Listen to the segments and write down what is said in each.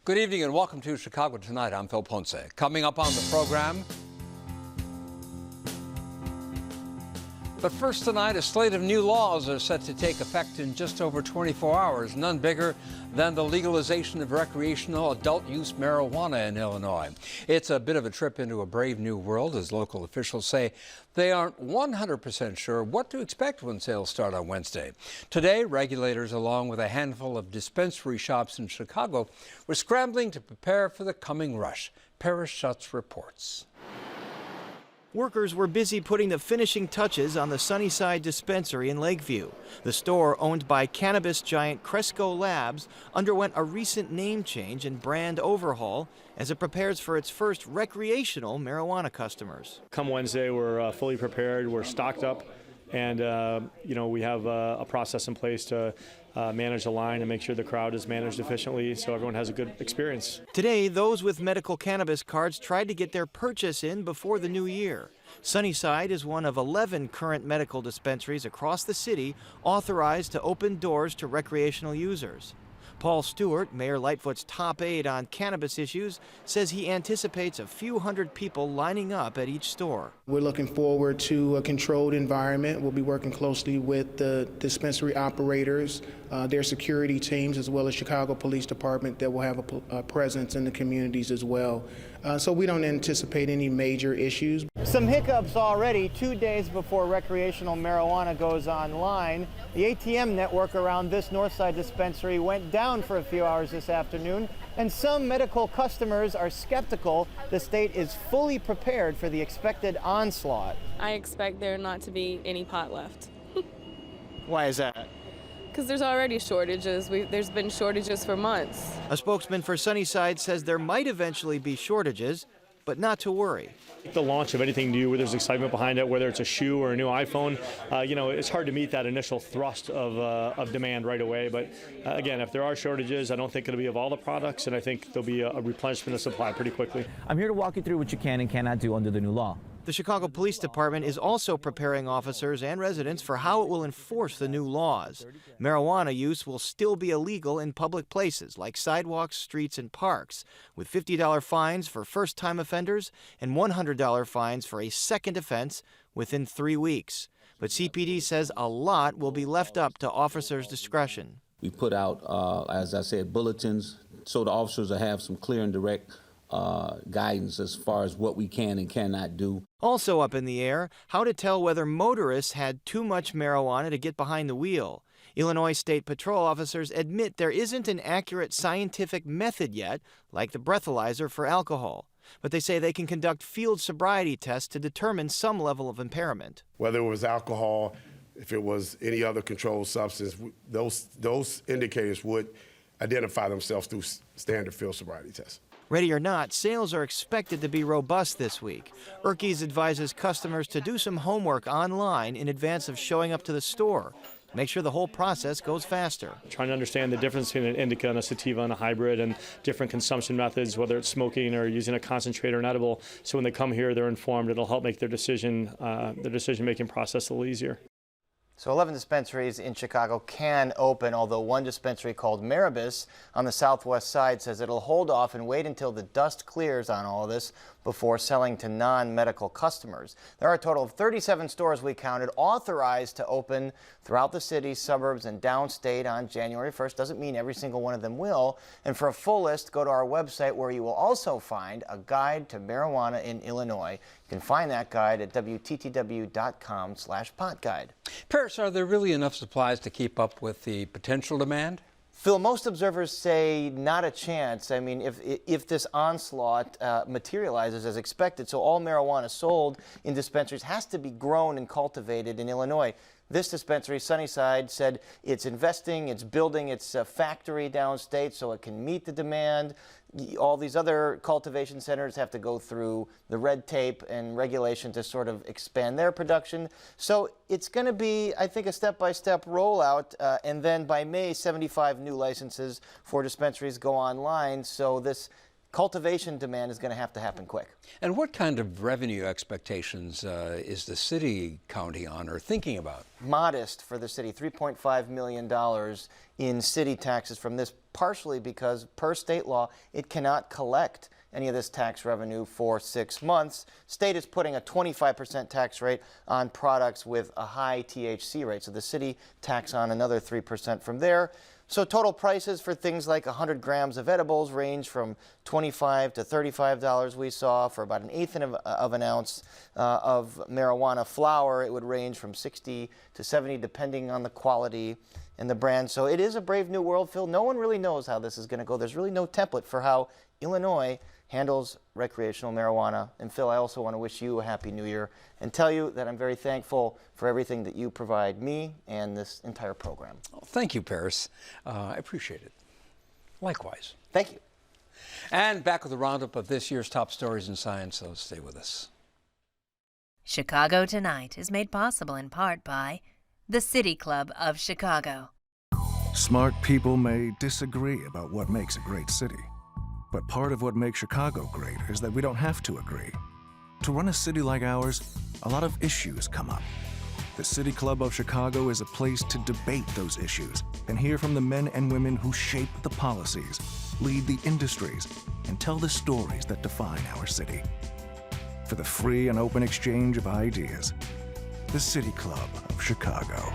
Good evening and welcome to Chicago Tonight. I'm Phil Ponce. Coming up on the program. But first tonight, a slate of new laws are set to take effect in just over 24 hours, none bigger than the legalization of recreational adult use marijuana in Illinois. It's a bit of a trip into a brave new world, as local officials say they aren't 100% sure what to expect when sales start on Wednesday. Today, regulators, along with a handful of dispensary shops in Chicago, were scrambling to prepare for the coming rush. Paris Schutz reports. Workers were busy putting the finishing touches on the Sunnyside dispensary in Lakeview. The store, owned by cannabis giant Cresco Labs, underwent a recent name change and brand overhaul as it prepares for its first recreational marijuana customers. Come Wednesday, we're fully prepared, we're stocked up, and we have a process in place to manage the line and make sure the crowd is managed efficiently so everyone has a good experience. Today, those with medical cannabis cards tried to get their purchase in before the new year. Sunnyside is one of 11 current medical dispensaries across the city authorized to open doors to recreational users. Paul Stewart, Mayor Lightfoot's top aide on cannabis issues, says he anticipates a few hundred people lining up at each store. We're looking forward to a controlled environment. We'll be working closely with the dispensary operators, their security teams, as well as Chicago Police Department that will have a presence in the communities as well. So we don't anticipate any major issues. Some hiccups already 2 days before recreational marijuana goes online. The ATM network around this Northside dispensary went down for a few hours this afternoon, and some medical customers are skeptical the state is fully prepared for the expected onslaught. I expect there not to be any pot left. Why is that? Because there's already shortages. There's been shortages for months. A spokesman for Sunnyside says there might eventually be shortages, but not to worry. The launch of anything new where there's excitement behind it, whether it's a shoe or a new iPhone, it's hard to meet that initial thrust of demand right away. But again, if there are shortages, I don't think it'll be of all the products, and I think there'll be a replenishment of supply pretty quickly. I'm here to walk you through what you can and cannot do under the new law. The Chicago Police Department is also preparing officers and residents for how it will enforce the new laws. Marijuana use will still be illegal in public places like sidewalks, streets, and parks, with $50 fines for first-time offenders and $100 fines for a second offense within 3 weeks. But CPD says a lot will be left up to officers' discretion. We put out, as I said, bulletins so the officers will have some clear and direct guidance as far as what we can and cannot do. Also up in the air, how to tell whether motorists had too much marijuana to get behind the wheel. Illinois State Patrol officers admit there isn't an accurate scientific method yet, like the breathalyzer for alcohol. But they say they can conduct field sobriety tests to determine some level of impairment. Whether it was alcohol, if it was any other controlled substance, those indicators would identify themselves through standard field sobriety tests. Ready or not, sales are expected to be robust this week. Erkes advises customers to do some homework online in advance of showing up to the store. Make sure the whole process goes faster. Trying to understand the difference between an indica and a sativa and a hybrid and different consumption methods, whether it's smoking or using a concentrate or an edible. So when they come here, they're informed. It'll help make their decision-making process a little easier. So 11 dispensaries in Chicago can open, although one dispensary called Maribis on the southwest side says it'll hold off and wait until the dust clears on all of this before selling to non-medical customers. There are a total of 37 stores we counted authorized to open throughout the city, suburbs, and downstate on January 1st. Doesn't mean every single one of them will. And for a full list, go to our website where you will also find a guide to marijuana in Illinois. You can find that guide at WTTW.com/potguide. Paris, are there really enough supplies to keep up with the potential demand? Phil, most observers say not a chance. I mean, if this onslaught materializes as expected, so all marijuana sold in dispensaries has to be grown and cultivated in Illinois. This dispensary, Sunnyside, said it's investing, it's building its factory downstate so it can meet the demand. All these other cultivation centers have to go through the red tape and regulation to sort of expand their production. So it's going to be, I think, a step-by-step rollout. And then by May, 75 new licenses for dispensaries go online. So this cultivation demand is going to have to happen quick. And what kind of revenue expectations is the city counting on or thinking about? Modest for the city, $3.5 million in city taxes from this, partially because per state law, it cannot collect any of this tax revenue for 6 months. State is putting a 25% tax rate on products with a high THC rate. So the city tax on another 3% from there. So total prices for things like 100 grams of edibles range from $25 to $35 we saw. For about 1/8 of an ounce of marijuana flower, it would range from $60 to $70 depending on the quality and the brand. So it is a brave new world, Phil. No one really knows how this is going to go. There's really no template for how Illinois handles recreational marijuana. And Phil, I also want to wish you a happy new year and tell you that I'm very thankful for everything that you provide me and this entire program. Well, thank you, Paris. I appreciate it. Likewise. Thank you. And back with a roundup of this year's top stories in science, so stay with us. Chicago Tonight is made possible in part by the City Club of Chicago. Smart people may disagree about what makes a great city. But part of what makes Chicago great is that we don't have to agree. To run a city like ours, a lot of issues come up. The City Club of Chicago is a place to debate those issues and hear from the men and women who shape the policies, lead the industries, and tell the stories that define our city. For the free and open exchange of ideas, the City Club of Chicago.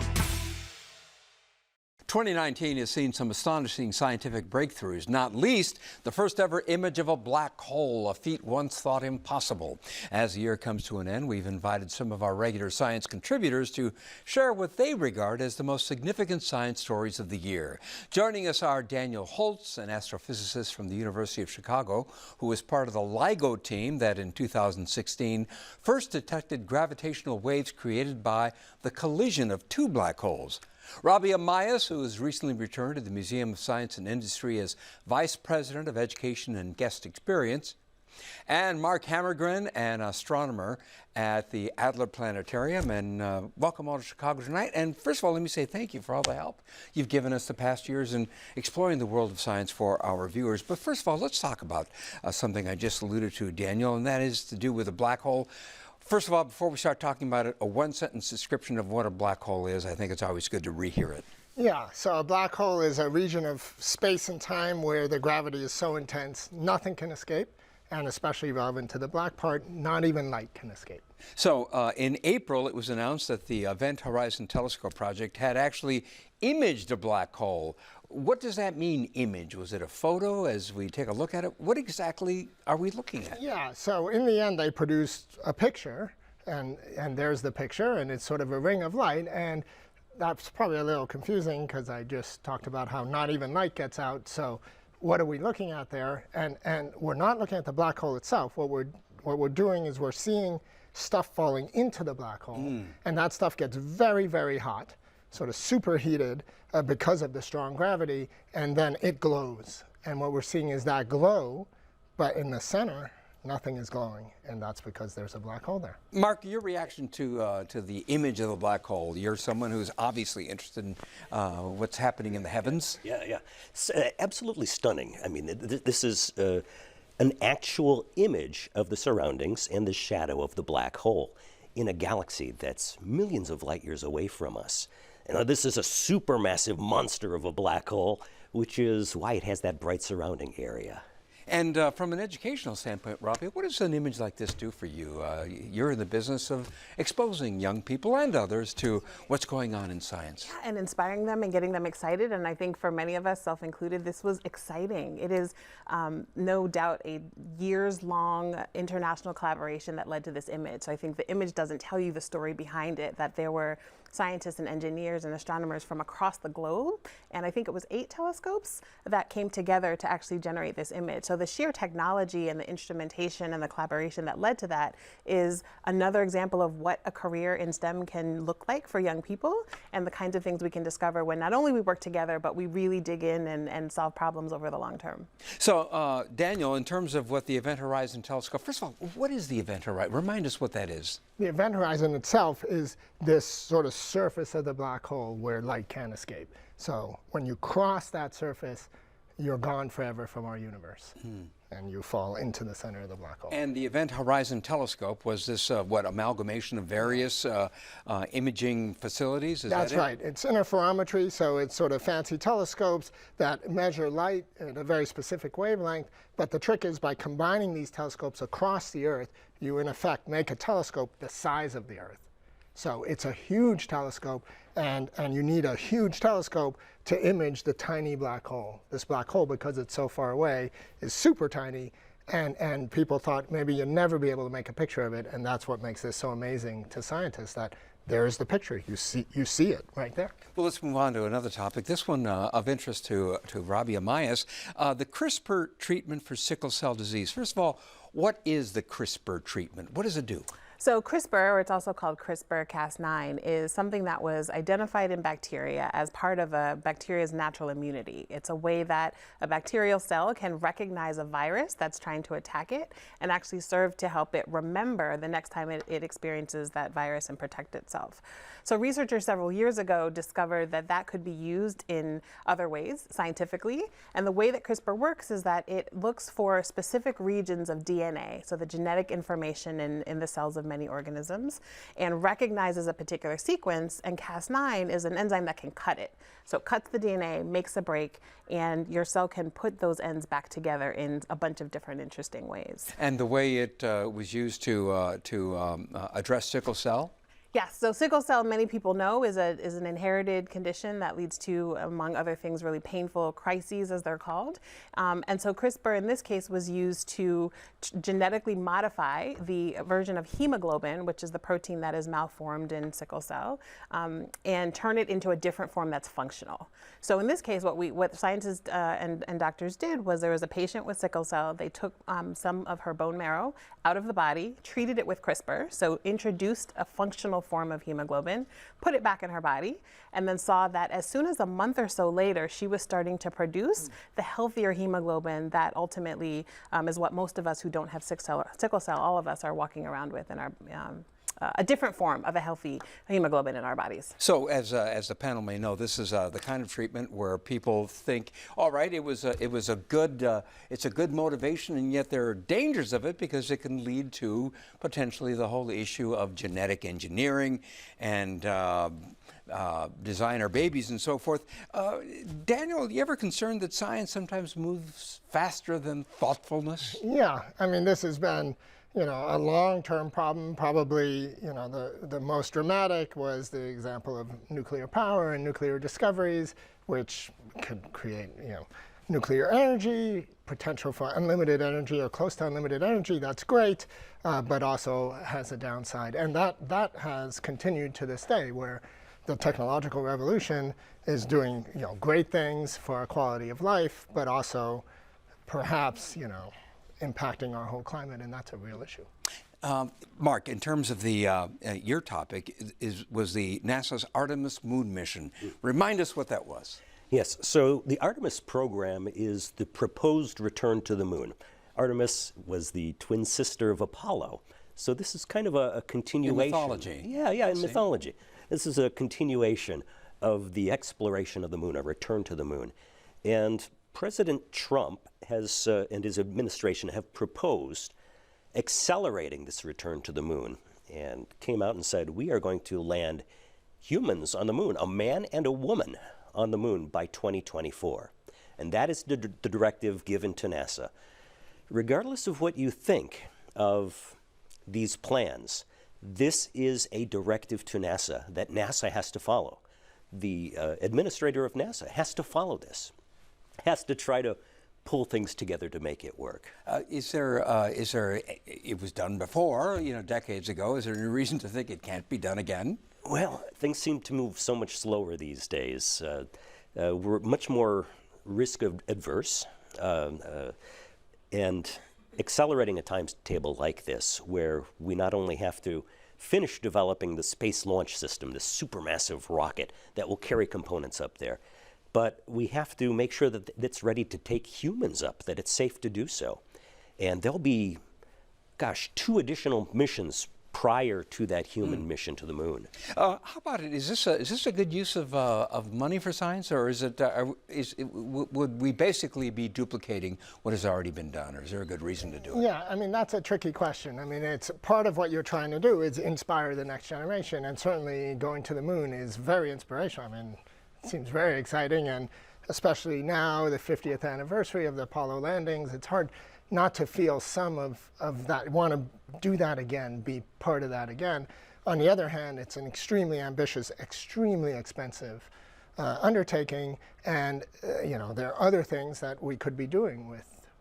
2019 has seen some astonishing scientific breakthroughs, not least the first ever image of a black hole, a feat once thought impossible. As the year comes to an end, we've invited some of our regular science contributors to share what they regard as the most significant science stories of the year. Joining us are Daniel Holtz, an astrophysicist from the University of Chicago, who was part of the LIGO team that in 2016 first detected gravitational waves created by the collision of two black holes. Rabia Mayas, who has recently returned to the Museum of Science and Industry as Vice President of Education and Guest Experience, and Mark Hammergren, an astronomer at the Adler Planetarium. And welcome all to Chicago Tonight. And first of all, let me say thank you for all the help you've given us the past years in exploring the world of science for our viewers. But first of all, let's talk about something I just alluded to, Daniel, and that is to do with a black hole. First of all, before we start talking about it, a one-sentence description of what a black hole is. I think it's always good to rehear it. Yeah, so a black hole is a region of space and time where the gravity is so intense, nothing can escape, and especially relevant to the black part, not even light can escape. So in April, it was announced that the Event Horizon Telescope project had actually imaged a black hole. What does that mean, image? Was it a photo as we take a look at it? What exactly are we looking at? Yeah, so in the end, they produced a picture, and there's the picture, and it's sort of a ring of light, and that's probably a little confusing because I just talked about how not even light gets out. So what are we looking at there? And we're not looking at the black hole itself. What we're doing is we're seeing stuff falling into the black hole, and that stuff gets very, very hot, sort of superheated because of the strong gravity, and then it glows. And what we're seeing is that glow, but in the center, nothing is glowing, and that's because there's a black hole there. Mark, your reaction to the image of the black hole. You're someone who's obviously interested in what's happening in the heavens. Yeah. It's, absolutely stunning. I mean, this is an actual image of the surroundings and the shadow of the black hole in a galaxy that's millions of light years away from us. And this is a supermassive monster of a black hole, which is why it has that bright surrounding area. And from an educational standpoint, Robbie, what does an image like this do for you? You're in the business of exposing young people and others to what's going on in science. Yeah, and inspiring them and getting them excited. And I think for many of us, self included, this was exciting. It is no doubt a years-long international collaboration that led to this image. So I think the image doesn't tell you the story behind it, that there were scientists and engineers and astronomers from across the globe, and I think it was 8 telescopes that came together to actually generate this image. So the sheer technology and the instrumentation and the collaboration that led to that is another example of what a career in STEM can look like for young people, and the kinds of things we can discover when not only we work together, but we really dig in and solve problems over the long term. So Daniel, in terms of what the Event Horizon Telescope, first of all, what is the Event Horizon? Remind us what that is. The event horizon itself is this sort of surface of the black hole where light can't escape. So when you cross that surface, you're gone forever from our universe. and you fall into the center of the black hole. And the Event Horizon Telescope, was this, amalgamation of various imaging facilities? That's right. It's interferometry, so it's sort of fancy telescopes that measure light at a very specific wavelength. But the trick is by combining these telescopes across the Earth, you in effect make a telescope the size of the Earth. So it's a huge telescope, and you need a huge telescope to image the tiny black hole. This black hole, because it's so far away, is super tiny, and people thought maybe you'd never be able to make a picture of it, and that's what makes this so amazing to scientists, that there's the picture. You see it right there. Well, let's move on to another topic. This one of interest to Robbie Amias, the CRISPR treatment for sickle cell disease. First of all, what is the CRISPR treatment? What does it do? So CRISPR, or it's also called CRISPR-Cas9, is something that was identified in bacteria as part of a bacteria's natural immunity. It's a way that a bacterial cell can recognize a virus that's trying to attack it and actually serve to help it remember the next time it experiences that virus and protect itself. So researchers several years ago discovered that that could be used in other ways scientifically. And the way that CRISPR works is that it looks for specific regions of DNA, so the genetic information in the cells of many organisms, and recognizes a particular sequence, and Cas9 is an enzyme that can cut it. So it cuts the DNA, makes a break, and your cell can put those ends back together in a bunch of different interesting ways. And the way it was used to address sickle cell? Yes, so sickle cell, many people know, is an inherited condition that leads to, among other things, really painful crises, as they're called. And so CRISPR, in this case, was used to genetically modify the version of hemoglobin, which is the protein that is malformed in sickle cell, and turn it into a different form that's functional. So in this case, what scientists and doctors did was, there was a patient with sickle cell. They took some of her bone marrow out of the body, treated it with CRISPR, so introduced a functional form of hemoglobin, put it back in her body, and then saw that as soon as a month or so later, she was starting to produce the healthier hemoglobin that ultimately is what most of us who don't have sickle cell, all of us, are walking around with in our a different form of a healthy hemoglobin in our bodies. So, as the panel may know, this is the kind of treatment where people think, all right, it's a good motivation, and yet there are dangers of it because it can lead to potentially the whole issue of genetic engineering and designer babies and so forth. Daniel, are you ever concerned that science sometimes moves faster than thoughtfulness? Yeah, I mean, this has been, a long-term problem. Probably, the most dramatic was the example of nuclear power and nuclear discoveries, which could create, nuclear energy, potential for unlimited energy or close to unlimited energy. That's great, but also has a downside. And that has continued to this day, where the technological revolution is doing, great things for our quality of life, but also perhaps, impacting our whole climate, and that's a real issue. Mark, in terms of the your topic was the NASA's ARTEMIS moon mission. Remind us what that was. Yes, so the ARTEMIS program is the proposed return to the moon. ARTEMIS was the twin sister of Apollo, so this is kind of a continuation. In mythology. Yeah, in mythology. This is a continuation of the exploration of the moon, a return to the moon. And President Trump has, and his administration have proposed accelerating this return to the moon, and came out and said, we are going to land humans on the moon, a man and a woman on the moon by 2024. And that is the directive given to NASA. Regardless of what you think of these plans, this is a directive to NASA that NASA has to follow. The administrator of NASA has to follow this, has to try to pull things together to make it work. It was done before, decades ago. Is there any reason to think it can't be done again? Well, things seem to move so much slower these days. We're much more risk adverse, and accelerating a timetable like this, where we not only have to finish developing the Space Launch System, this supermassive rocket that will carry components up there, but we have to make sure that it's ready to take humans up, that it's safe to do so. And there'll be, 2 additional missions prior to that human mission to the moon. How about it? Is this a good use of money for science, or is it, would we basically be duplicating what has already been done, or is there a good reason to do it? Yeah, I mean, that's a tricky question. I mean, it's part of what you're trying to do is inspire the next generation, and certainly going to the moon is very inspirational. I mean, it seems very exciting, and especially now, the 50th anniversary of the Apollo landings, it's hard not to feel some of that, want to do that again, be part of that again. On the other hand, it's an extremely ambitious, extremely expensive undertaking, and you know, there are other things that we could be doing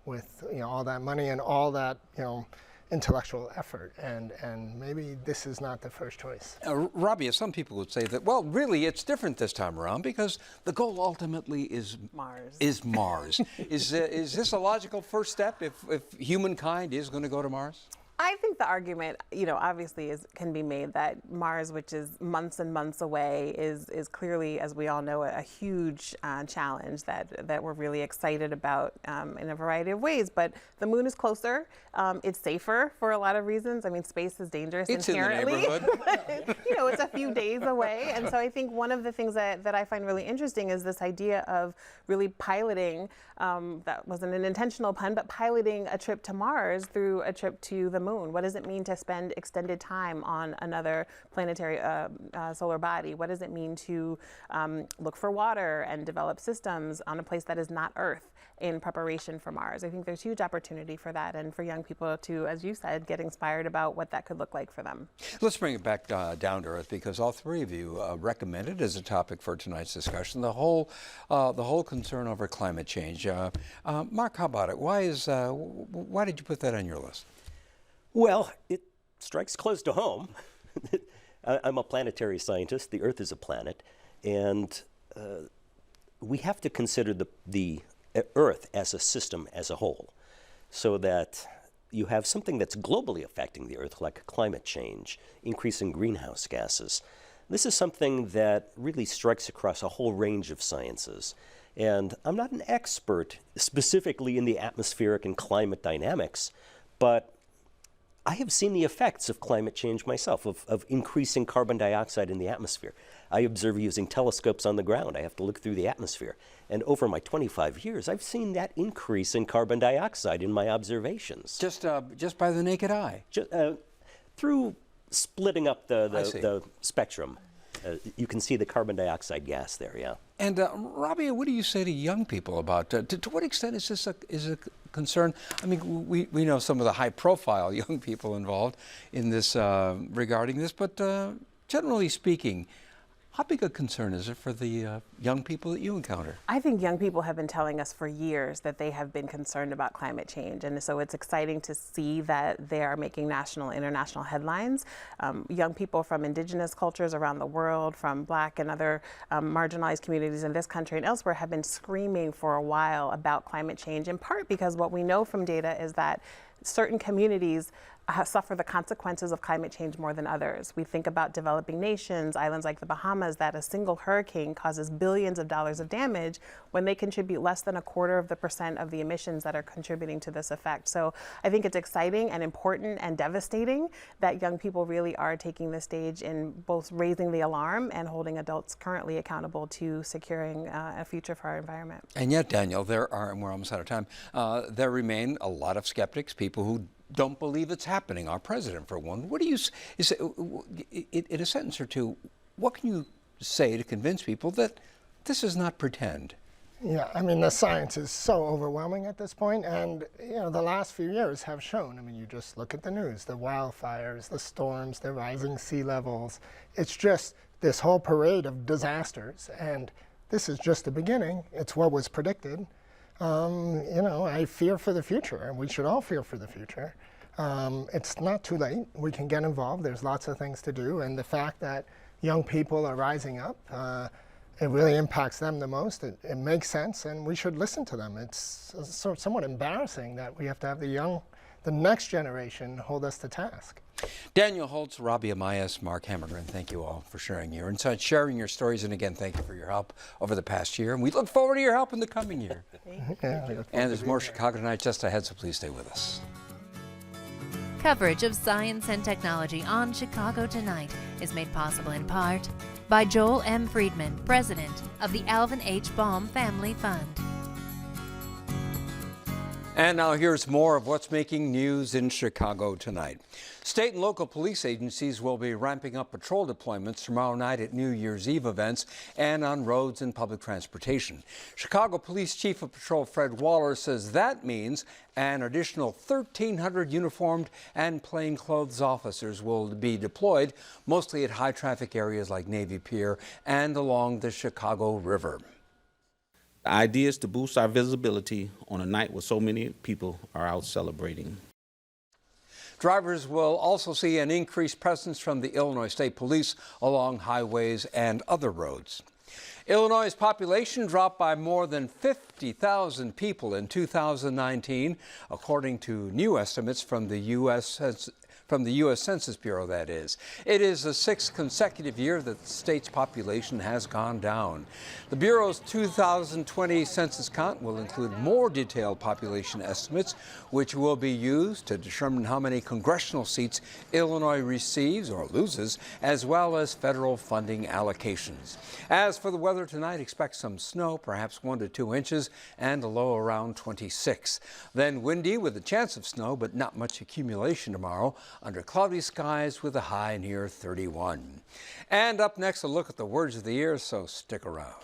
with you know, all that money and all that, you know, intellectual effort, and maybe this is not the first choice. Robbie, some people would say that, well, really, it's different this time around because the goal ultimately is Mars. Is this a logical first step if humankind is going to go to Mars? I think the argument, you know, obviously can be made that Mars, which is months and months away, is clearly, as we all know, a huge challenge that we're really excited about in a variety of ways. But the moon is closer. It's safer for a lot of reasons. I mean, space is dangerous inherently. In the neighborhood. You know, it's a few days away. And so I think one of the things that I find really interesting is this idea of really piloting, that wasn't an intentional pun, but piloting a trip to Mars through a trip to the moon. What does it mean to spend extended time on another planetary solar body? What does it mean to look for water and develop systems on a place that is not Earth in preparation for Mars? I think there's huge opportunity for that, and for young people to, as you said, get inspired about what that could look like for them. Let's bring it back down to earth, because all three of you recommended as a topic for tonight's discussion the whole concern over climate change. Mark, how about it? Why did you put that on your list? Well, it strikes close to home. I'm a planetary scientist. The Earth is a planet, and we have to consider the Earth as a system as a whole, so that you have something that's globally affecting the Earth, like climate change, increasing greenhouse gases. This is something that really strikes across a whole range of sciences. And I'm not an expert specifically in the atmospheric and climate dynamics, but I have seen the effects of climate change myself, of increasing carbon dioxide in the atmosphere. I observe using telescopes on the ground. I have to look through the atmosphere. And over my 25 years, I've seen that increase in carbon dioxide in my observations. Just by the naked eye? Through splitting up the spectrum. You can see the carbon dioxide gas there, yeah. And Robbie, what do you say to young people about, to what extent is this a concern? I mean, we know some of the high-profile young people involved in this regarding this, but generally speaking, how big a concern is it for the young people that you encounter? I think young people have been telling us for years that they have been concerned about climate change, and so it's exciting to see that they are making national and international headlines. Young people from indigenous cultures around the world, from Black and other marginalized communities in this country and elsewhere have been screaming for a while about climate change, in part because what we know from data is that certain communities suffer the consequences of climate change more than others. We think about developing nations, islands like the Bahamas, that a single hurricane causes billions of dollars of damage when they contribute less than 0.25% of the emissions that are contributing to this effect. So I think it's exciting and important and devastating that young people really are taking the stage in both raising the alarm and holding adults currently accountable to securing a future for our environment. And yet, Daniel, there are, and we're almost out of time, there remain a lot of skeptics, people who don't believe it's happening. Our president, for one. What do you, in a sentence or two, what can you say to convince people that this is not pretend? Yeah, I mean, the science is so overwhelming at this point, and you know, the last few years have shown. I mean, you just look at the news, the wildfires, the storms, the rising sea levels. It's just this whole parade of disasters, and this is just the beginning. It's what was predicted. You know, I fear for the future, and we should all fear for the future. It's not too late. We can get involved. There's lots of things to do, and the fact that young people are rising up, it really impacts them the most. It makes sense, and we should listen to them. It's somewhat embarrassing that we have to have the next generation hold us to task. Daniel Holtz, Robbie Amias, Mark Hammergren, thank you all for sharing your insights, sharing your stories, and again, thank you for your help over the past year, and we look forward to your help in the coming year. Yeah, and there's more Chicago Tonight just ahead, so please stay with us. Coverage of science and technology on Chicago Tonight is made possible in part by Joel M. Friedman, president of the Alvin H. Baum Family Fund. And now here's more of what's making news in Chicago tonight. State and local police agencies will be ramping up patrol deployments tomorrow night at New Year's Eve events and on roads and public transportation. Chicago Police Chief of Patrol Fred Waller says that means an additional 1,300 uniformed and plainclothes officers will be deployed, mostly at high traffic areas like Navy Pier and along the Chicago River. The idea is to boost our visibility on a night where so many people are out celebrating. Drivers will also see an increased presence from the Illinois State Police along highways and other roads. Illinois' population dropped by more than 50,000 people in 2019, according to new estimates from the U.S. Census Bureau, that is. It is the sixth consecutive year that the state's population has gone down. The Bureau's 2020 census count will include more detailed population estimates, which will be used to determine how many congressional seats Illinois receives or loses, as well as federal funding allocations. As for the weather tonight, expect some snow, perhaps 1 to 2 inches, and a low around 26. Then windy with a chance of snow, but not much accumulation tomorrow, under cloudy skies with a high near 31. And up next, a look at the words of the year, so stick around.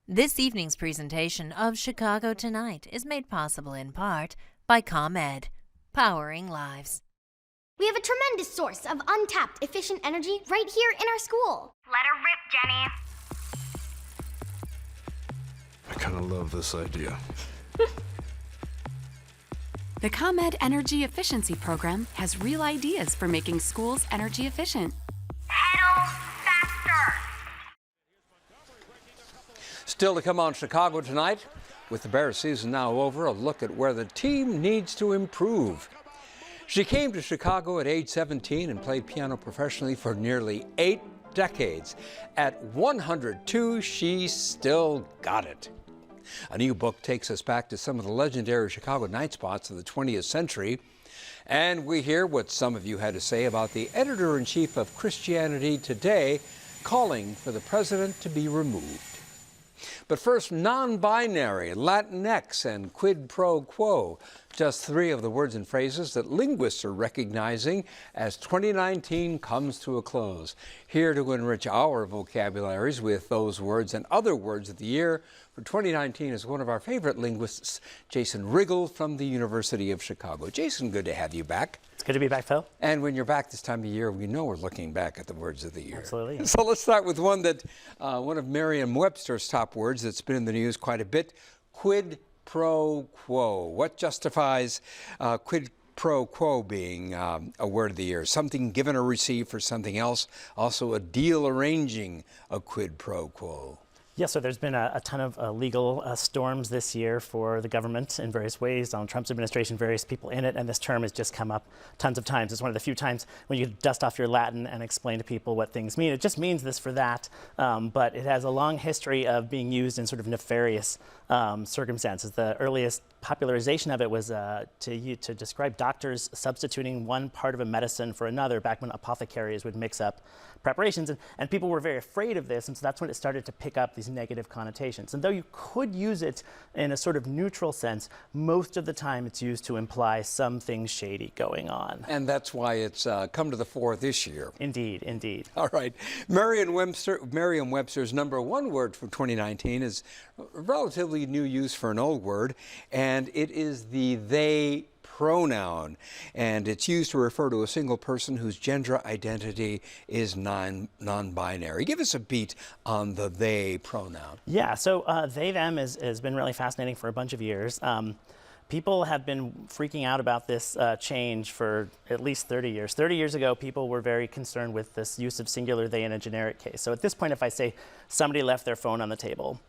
This evening's presentation of Chicago Tonight is made possible in part by ComEd, powering lives. We have a tremendous source of untapped, efficient energy right here in our school. Let her rip, Jenny. I kind of love this idea. The ComEd Energy Efficiency Program has real ideas for making schools energy efficient. Pedal faster. Still to come on Chicago Tonight, with the Bears season now over, a look at where the team needs to improve. She came to Chicago at age 17 and played piano professionally for nearly 8 decades. At 102, she still got it. A new book takes us back to some of the legendary Chicago night spots of the 20th century. And we hear what some of you had to say about the editor-in-chief of Christianity Today calling for the president to be removed. But first, non-binary, Latinx, and quid pro quo, just 3 of the words and phrases that linguists are recognizing as 2019 comes to a close. Here to enrich our vocabularies with those words and other words of the year for 2019 is one of our favorite linguists, Jason Riggle from the University of Chicago. Jason, good to have you back. It's good to be back, Phil. And when you're back this time of year, we know we're looking back at the words of the year. Absolutely. So let's start with one of Merriam-Webster's top words that's been in the news quite a bit, quid pro quo. What justifies quid pro quo being a word of the year? Something given or received for something else, also a deal arranging a quid pro quo. Yeah, so there's been a ton of legal storms this year for the government in various ways. Donald Trump's administration, various people in it, and this term has just come up tons of times. It's one of the few times when you dust off your Latin and explain to people what things mean. It just means this for that, but it has a long history of being used in sort of nefarious circumstances. The earliest popularization of it was to describe doctors substituting one part of a medicine for another back when apothecaries would mix up preparations, and people were very afraid of this, and so that's when it started to pick up these negative connotations. And though you could use it in a sort of neutral sense, most of the time it's used to imply something shady going on. And that's why it's come to the fore this year. Indeed, indeed. All right. Merriam-Webster's number 1 word for 2019 is a relatively new use for an old word, and it is the they pronoun, and it's used to refer to a single person whose gender identity is non-binary. Give us a beat on the they pronoun. Yeah, so they, them has been really fascinating for a bunch of years. People have been freaking out about this change for at least 30 years. 30 years ago, people were very concerned with this use of singular they in a generic case. So at this point, if I say somebody left their phone on the table,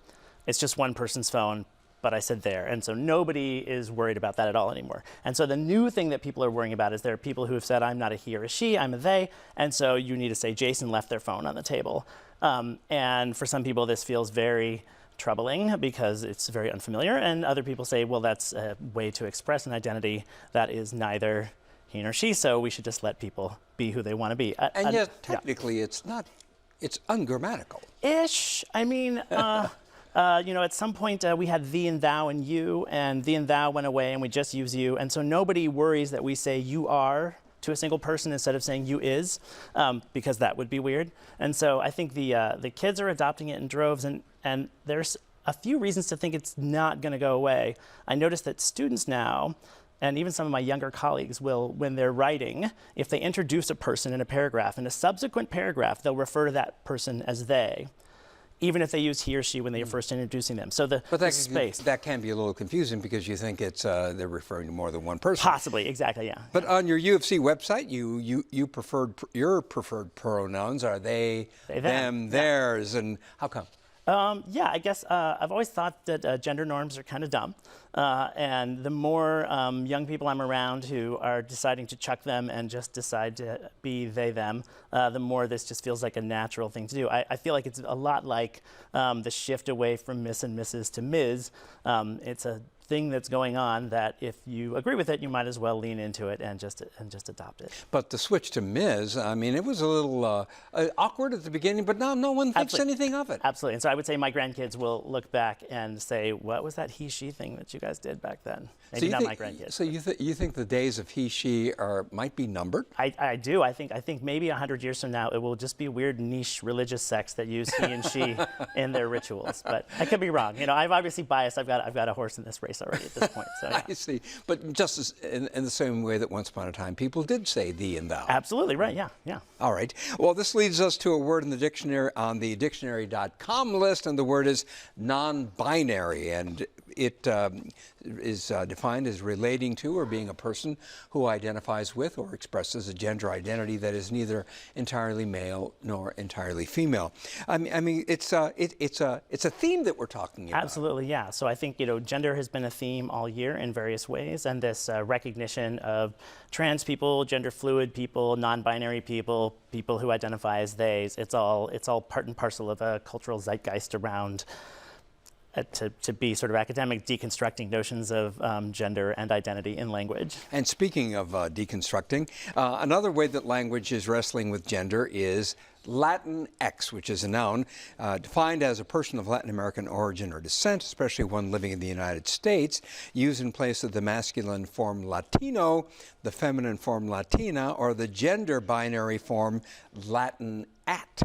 it's just one person's phone, but I said there. And so nobody is worried about that at all anymore. And so the new thing that people are worrying about is there are people who have said, I'm not a he or a she, I'm a they. And so you need to say Jason left their phone on the table. And for some people, this feels very troubling because it's very unfamiliar. And other people say, well, that's a way to express an identity that is neither he or she, so we should just let people be who they want to be. And yet, technically, it's ungrammatical. Ish. I mean, at some point we had thee and thou and you, and thee and thou went away, and we just use you. And so nobody worries that we say you are to a single person instead of saying you is, because that would be weird. And so I think the kids are adopting it in droves, and there's a few reasons to think it's not going to go away. I noticed that students now, and even some of my younger colleagues will, when they're writing, if they introduce a person in a paragraph, in a subsequent paragraph, they'll refer to that person as they, even if they use he or she when they are first introducing them. So the space. That can be a little confusing because you think it's they're referring to more than one person. Possibly, exactly, yeah. But on your UFC website, your preferred pronouns are they them, theirs, and how come? Yeah, I guess I've always thought that gender norms are kind of dumb. And the more young people I'm around who are deciding to chuck them and just decide to be they, them, the more this just feels like a natural thing to do. I feel like it's a lot like the shift away from Miss and Mrs. to Ms. It's a thing that's going on that if you agree with it, you might as well lean into it and just adopt it. But the switch to Ms., I mean, it was a little awkward at the beginning, but now no one thinks anything of it. Absolutely. And so I would say my grandkids will look back and say, what was that he, she thing that you guys did back then? Maybe not my grandkids. So you think the days of he, she might be numbered? I do. I think maybe 100 years from now, it will just be weird niche religious sects that use he and she in their rituals. But I could be wrong. I've obviously biased. I've got a horse in this race already at this point. So, yeah. I see. But just as in the same way that once upon a time people did say thee and thou. Absolutely right. Yeah. All right. Well, this leads us to a word in the dictionary on the dictionary.com list, and the word is non-binary, and it is defined as relating to or being a person who identifies with or expresses a gender identity that is neither entirely male nor entirely female. I mean, it's a theme that we're talking about. Absolutely, yeah. So I think gender has been a theme all year in various ways, and this recognition of trans people, gender fluid people, non-binary people, people who identify as theys. It's all part and parcel of a cultural zeitgeist around. To be sort of academic, deconstructing notions of gender and identity in language. And speaking of deconstructing, another way that language is wrestling with gender is Latin X, which is a noun defined as a person of Latin American origin or descent, especially one living in the United States, used in place of the masculine form Latino, the feminine form Latina, or the gender binary form Latin at.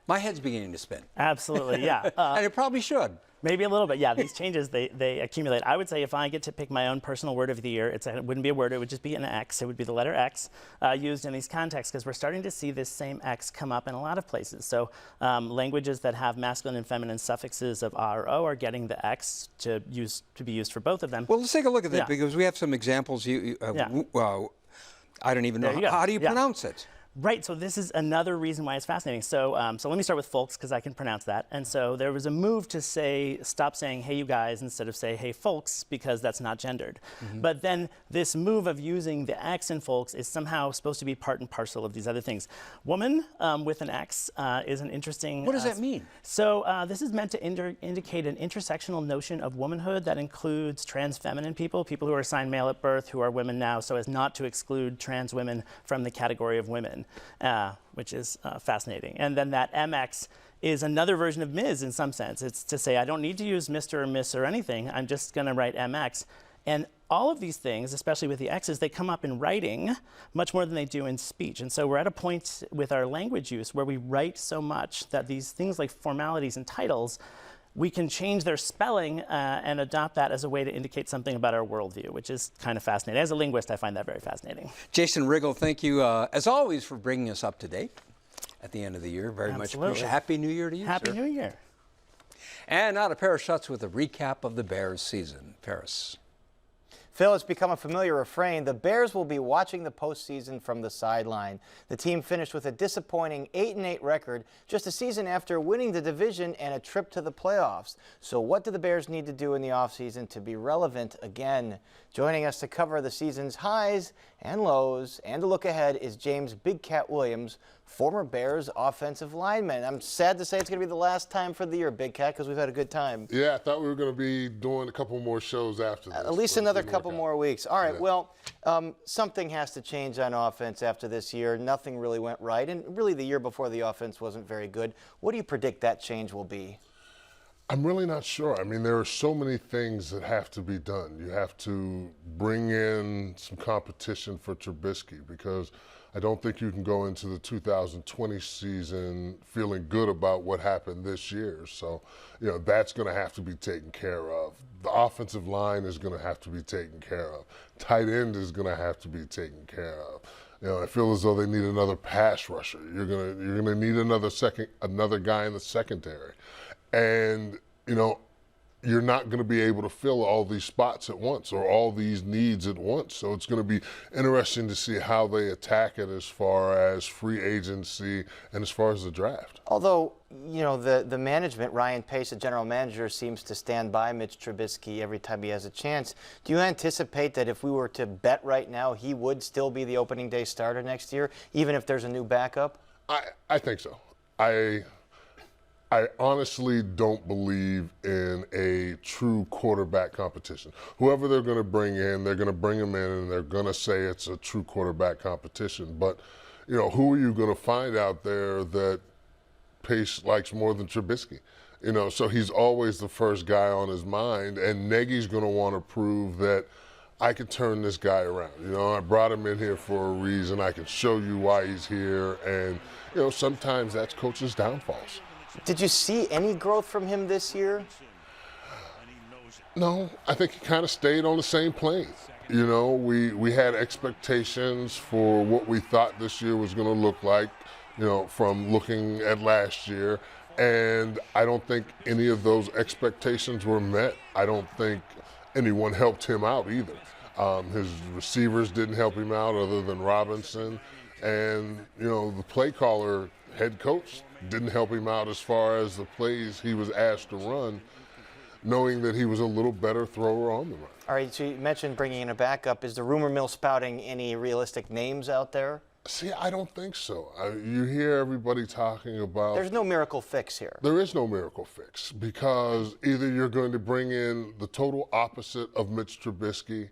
My head's beginning to spin. Absolutely, yeah. And it probably should. Maybe a little bit, yeah. These changes, they accumulate. I would say if I get to pick my own personal word of the year, it wouldn't be a word, it would just be an X. It would be the letter X used in these contexts, because we're starting to see this same X come up in a lot of places. So languages that have masculine and feminine suffixes of A or O are getting the X to be used for both of them. Well, let's take a look at that, because we have some examples. I don't even know. How do you pronounce it? Right, so this is another reason why it's fascinating. So let me start with folks, because I can pronounce that. And so there was a move to stop saying, hey, you guys, instead of say, hey, folks, because that's not gendered. Mm-hmm. But then this move of using the X in folks is somehow supposed to be part and parcel of these other things. Woman with an X is an interesting... What does that mean? So this is meant to indicate an intersectional notion of womanhood that includes trans feminine people who are assigned male at birth, who are women now, so as not to exclude trans women from the category of women. Which is fascinating. And then that MX is another version of Ms. in some sense. It's to say I don't need to use Mr. or Miss or anything. I'm just going to write MX. And all of these things, especially with the X's, they come up in writing much more than they do in speech. And so we're at a point with our language use where we write so much that these things like formalities and titles, we can change their spelling and adopt that as a way to indicate something about our worldview, which is kind of fascinating. As a linguist, I find that very fascinating. Jason Riggle, thank you, as always, for bringing us up to date at the end of the year. Very much appreciated. Happy New Year to you, Happy New Year. And now to Paris Schutz with a recap of the Bears season. Paris. Phil, it's become a familiar refrain. The Bears will be watching the postseason from the sideline. The team finished with a disappointing 8-8 record just a season after winning the division and a trip to the playoffs. So what do the Bears need to do in the offseason to be relevant again? Joining us to cover the season's highs and lows and to look ahead is James Big Cat Williams, former Bears offensive lineman. I'm sad to say it's going to be the last time for the year, Big Cat, because we've had a good time. Yeah, I thought we were going to be doing a couple more shows after this. At least another couple more weeks. All right, well, something has to change on offense after this year. Nothing really went right, and really the year before the offense wasn't very good. What do you predict that change will be? I'm really not sure. I mean, there are so many things that have to be done. You have to bring in some competition for Trubisky, because I don't think you can go into the 2020 season feeling good about what happened this year. So, you know, that's going to have to be taken care of. The offensive line is going to have to be taken care of. Tight end is going to have to be taken care of. You know, I feel as though they need another pass rusher. You're gonna need another guy in the secondary. And, you know, you're not going to be able to fill all these spots at once or all these needs at once. So it's going to be interesting to see how they attack it as far as free agency and as far as the draft. Although, you know, the management, Ryan Pace, the general manager, seems to stand by Mitch Trubisky every time he has a chance. Do you anticipate that if we were to bet right now, he would still be the opening day starter next year, even if there's a new backup? I think so. I honestly don't believe in a true quarterback competition. Whoever they're going to bring in, they're going to bring them in and they're going to say it's a true quarterback competition. But, you know, who are you going to find out there that Pace likes more than Trubisky? You know, so he's always the first guy on his mind, and Nagy's going to want to prove that I can turn this guy around. You know, I brought him in here for a reason. I can show you why he's here. And, you know, sometimes that's coaches' downfalls. Did you see any growth from him this year? No, I think he kind of stayed on the same plane. You know, we had expectations for what we thought this year was going to look like, you know, from looking at last year. And I don't think any of those expectations were met. I don't think anyone helped him out either. His receivers didn't help him out other than Robinson. And, you know, the play caller, head coach, didn't help him out as far as the plays he was asked to run, knowing that he was a little better thrower on the run. All right, so you mentioned bringing in a backup. Is the rumor mill spouting any realistic names out there? See, I don't think so. You hear everybody talking about... There's no miracle fix here. There is no miracle fix, because either you're going to bring in the total opposite of Mitch Trubisky,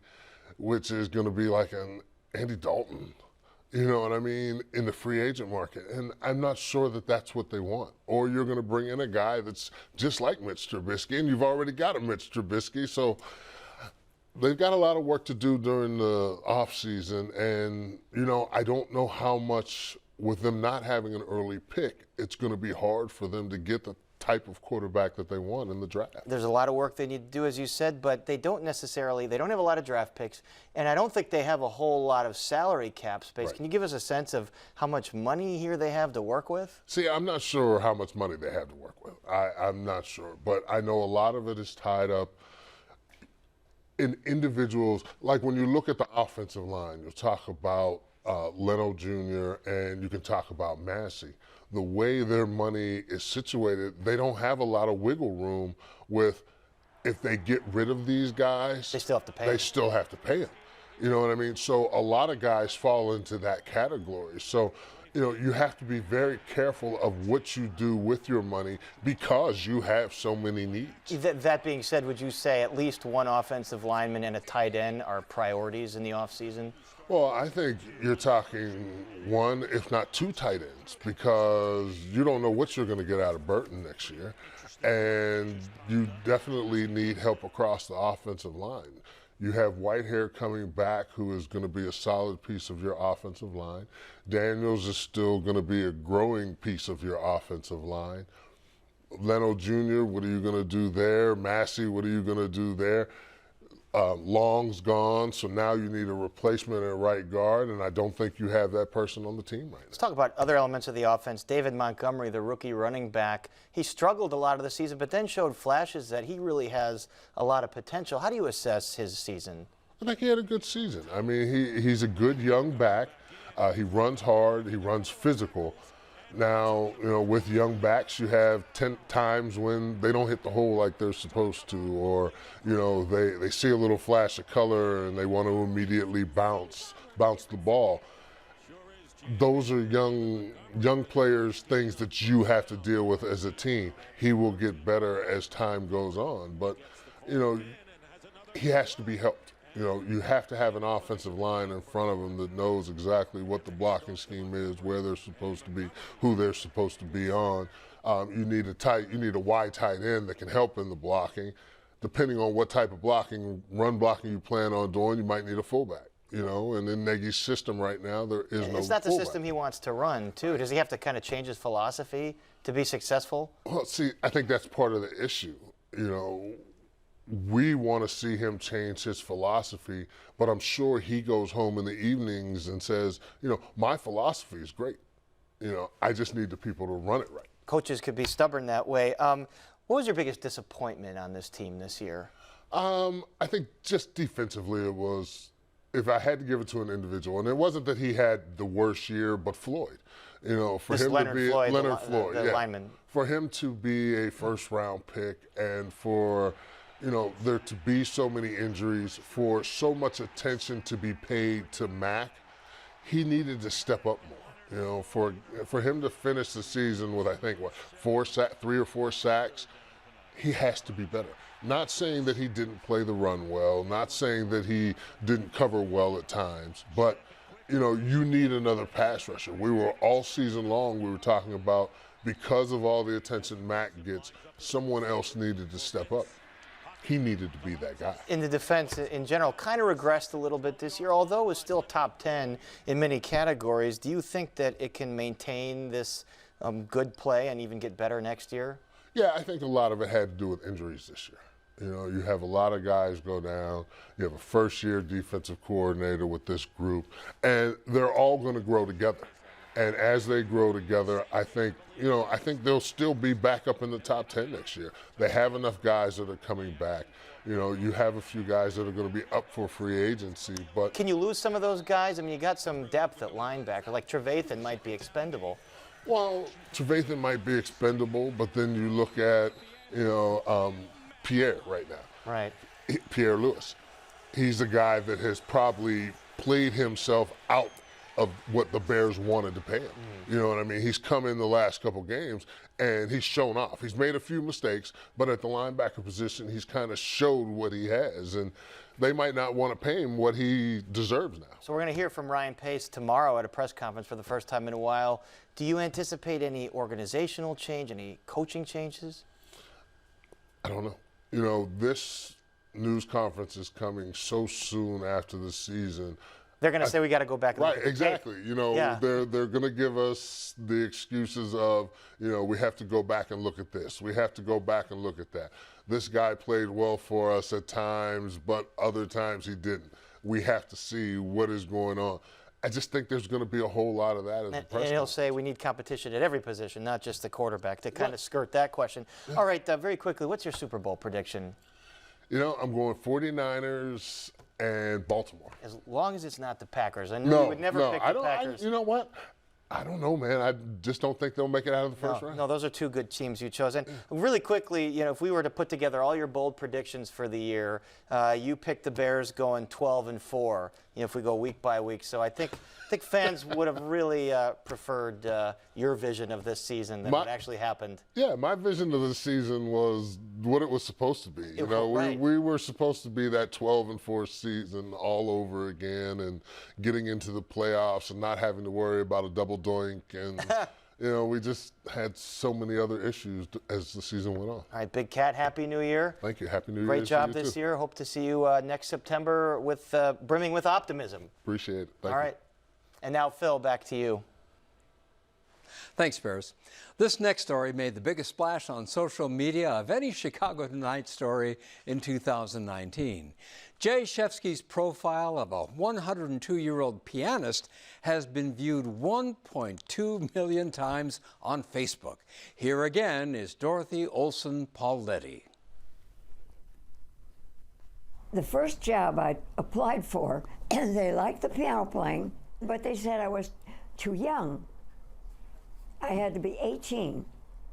which is going to be like an Andy Dalton, you know what I mean, in the free agent market. And I'm not sure that that's what they want. Or you're going to bring in a guy that's just like Mitch Trubisky, and you've already got a Mitch Trubisky. So they've got a lot of work to do during the offseason. And, you know, I don't know how much, with them not having an early pick, it's going to be hard for them to get the type of quarterback that they want in the draft. There's a lot of work they need to do, as you said, but they don't have a lot of draft picks, and I don't think they have a whole lot of salary cap space. Right. Can you give us a sense of how much money here they have to work with? See, I'm not sure how much money they have to work with. I'm not sure, but I know a lot of it is tied up in individuals. Like when you look at the offensive line, you'll talk about Leno Jr. and you can talk about Massey. The way their money is situated, they don't have a lot of wiggle room with, if they get rid of these guys, they still have to pay. They still have to pay them. You know what I mean? So a lot of guys fall into that category. So, you know, you have to be very careful of what you do with your money, because you have so many needs. That being said, would you say at least one offensive lineman and a tight end are priorities in the offseason? Well, I think you're talking one, if not two tight ends, because you don't know what you're going to get out of Burton next year. And you definitely need help across the offensive line. You have Whitehair coming back, who is going to be a solid piece of your offensive line. Daniels is still going to be a growing piece of your offensive line. Leno Jr., what are you going to do there? Massey, what are you going to do there? Long's gone, so now you need a replacement at right guard, and I don't think you have that person on the team right now. Let's talk about other elements of the offense. David Montgomery, the rookie running back, he struggled a lot of the season, but then showed flashes that he really has a lot of potential. How do you assess his season? I think he had a good season. I mean, he's a good young back. He runs hard. He runs physical. Now, you know, with young backs, you have 10 times when they don't hit the hole like they're supposed to, or, you know, they see a little flash of color and they want to immediately bounce the ball. those are young players, things that you have to deal with as a team. He will get better as time goes on, but he has to be helped. You have to have an offensive line in front of him that knows exactly what the blocking scheme is, where they're supposed to be, who they're supposed to be on. You need a wide tight end that can help in the blocking. Depending on what type of run blocking you plan on doing, you might need a fullback. And in Nagy's system right now, there is no It's not the fullback. system he wants to run, too. Does he have to kind of change his philosophy to be successful? Well, see, I think that's part of the issue. We want to see him change his philosophy, but I'm sure he goes home in the evenings and says, my philosophy is great. I just need the people to run it right. Coaches could be stubborn that way. What was your biggest disappointment on this team this year? I think just defensively it was, if I had to give it to an individual, and it wasn't that he had the worst year, but Floyd. For him to be Leonard Floyd, the lineman. For him to be a first-round pick, and for there to be so many injuries, for so much attention to be paid to Mac, he needed to step up more. For him to finish the season with, I think, 3 or 4 sacks, he has to be better. Not saying that he didn't play the run well, not saying that he didn't cover well at times, but you need another pass rusher. We were all season long, we were talking about, because of all the attention Mac gets, someone else needed to step up. He needed to be that guy. In the defense, in general, kind of regressed a little bit this year, although it was still top 10 in many categories. Do you think that it can maintain this good play and even get better next year? Yeah, I think a lot of it had to do with injuries this year. You have a lot of guys go down. You have a first-year defensive coordinator with this group, and they're all going to grow together. And as they grow together, I think they'll still be back up in the top 10 next year. They have enough guys that are coming back. You have a few guys that are going to be up for free agency, but can you lose some of those guys? I mean, you got some depth at linebacker, like Trevathan might be expendable. Well, Trevathan might be expendable, but then you look at Pierre right now. Right. Pierre Lewis. He's a guy that has probably played himself out of what the Bears wanted to pay him. You know what I mean? He's come in the last couple games and he's shown off. He's made a few mistakes, but at the linebacker position, he's kind of showed what he has. And they might not want to pay him what he deserves now. So we're going to hear from Ryan Pace tomorrow at a press conference for the first time in a while. Do you anticipate any organizational change, any coaching changes? I don't know. This news conference is coming so soon after the season. They're going to say we got to go back and look at the exactly. tape. They're going to give us the excuses of, we have to go back and look at this. We have to go back and look at that. This guy played well for us at times, but other times he didn't. We have to see what is going on. I just think there's going to be a whole lot of that in the press conference. And he'll say we need competition at every position, not just the quarterback, to kind of skirt that question. Yeah. All right, very quickly, what's your Super Bowl prediction? I'm going 49ers and Baltimore. As long as it's not the Packers. I know you would never pick the Packers. You know what? I don't know, man. I just don't think they'll make it out of the first round. No, those are two good teams you chose. And really quickly, if we were to put together all your bold predictions for the year, you picked the Bears going 12-4. If we go week by week, so I think fans would have really preferred your vision of this season than what actually happened. Yeah, my vision of the season was what it was supposed to be. We were supposed to be that 12-4 season all over again, and getting into the playoffs and not having to worry about a double doink, and we just had so many other issues as the season went on. All right, Big Cat, Happy New Year. Thank you. Happy New Year. Great job this year. Hope to see you next September with brimming with optimism. Appreciate it. All right. And now, Phil, back to you. Thanks, Bears. This next story made the biggest splash on social media of any Chicago Tonight story in 2019. Jay Shefsky's profile of a 102-year-old pianist has been viewed 1.2 million times on Facebook. Here again is Dorothy Olson-Pauletti. The first job I applied for, they liked the piano playing, but they said I was too young. I had to be 18.